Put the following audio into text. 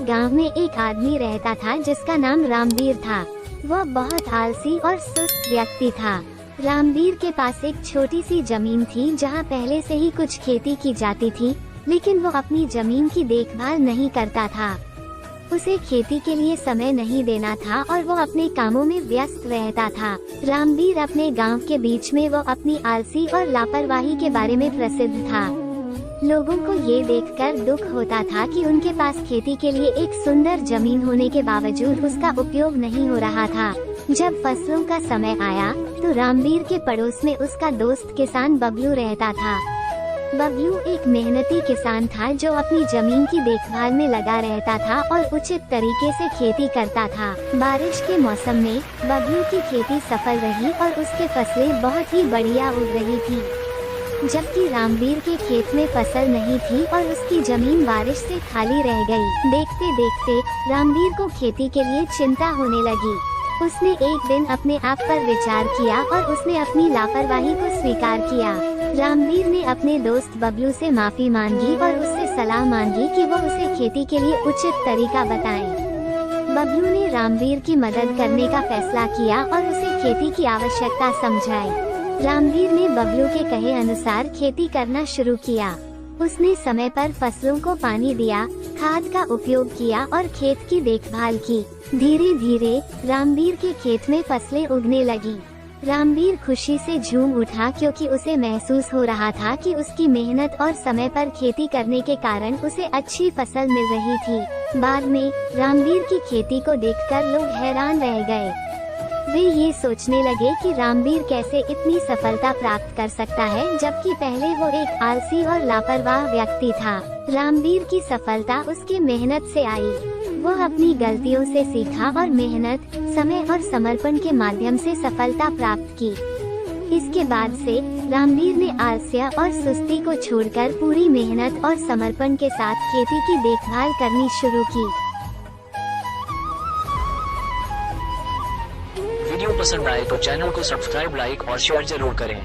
गांव में एक आदमी रहता था जिसका नाम रामवीर था। वह बहुत आलसी और सुस्त व्यक्ति था। रामवीर के पास एक छोटी सी जमीन थी जहां पहले से ही कुछ खेती की जाती थी, लेकिन वो अपनी जमीन की देखभाल नहीं करता था। उसे खेती के लिए समय नहीं देना था और वो अपने कामों में व्यस्त रहता था। रामवीर अपने गांव के बीच में वो अपनी आलसी और लापरवाही के बारे में प्रसिद्ध था। लोगों को ये देखकर दुख होता था कि उनके पास खेती के लिए एक सुंदर जमीन होने के बावजूद उसका उपयोग नहीं हो रहा था। जब फसलों का समय आया तो रामवीर के पड़ोस में उसका दोस्त किसान बबलू रहता था। बबलू एक मेहनती किसान था जो अपनी जमीन की देखभाल में लगा रहता था और उचित तरीके से खेती करता था। बारिश के मौसम में बबलू की खेती सफल रही और उसके फसलें बहुत ही बढ़िया उग रही थी, जबकि रामवीर के खेत में फसल नहीं थी और उसकी जमीन बारिश से खाली रह गई। देखते देखते रामवीर को खेती के लिए चिंता होने लगी। उसने एक दिन अपने आप पर विचार किया और उसने अपनी लापरवाही को स्वीकार किया। रामवीर ने अपने दोस्त बबलू से माफी मांगी और उससे सलाह मांगी कि वो उसे खेती के लिए उचित तरीका बताएं। बबलू ने रामवीर की मदद करने का फैसला किया और उसे खेती की आवश्यकता समझाई। रामवीर ने बबलू के कहे अनुसार खेती करना शुरू किया। उसने समय पर फसलों को पानी दिया, खाद का उपयोग किया और खेत की देखभाल की। धीरे धीरे रामवीर के खेत में फसलें उगने लगी। रामवीर खुशी से झूम उठा क्योंकि उसे महसूस हो रहा था कि उसकी मेहनत और समय पर खेती करने के कारण उसे अच्छी फसल मिल रही थी। बाद में रामवीर की खेती को देखकर लोग हैरान रह गए। वे ये सोचने लगे कि रामवीर कैसे इतनी सफलता प्राप्त कर सकता है, जबकि पहले वो एक आलसी और लापरवाह व्यक्ति था। रामवीर की सफलता उसकी मेहनत से आई। वह अपनी गलतियों से सीखा और मेहनत, समय और समर्पण के माध्यम से सफलता प्राप्त की। इसके बाद से रामवीर ने आलस्य और सुस्ती को छोड़कर पूरी मेहनत और समर्पण के साथ खेती की देखभाल करनी शुरू की। वीडियो पसंद आए तो चैनल को सब्सक्राइब, लाइक और शेयर जरूर करें।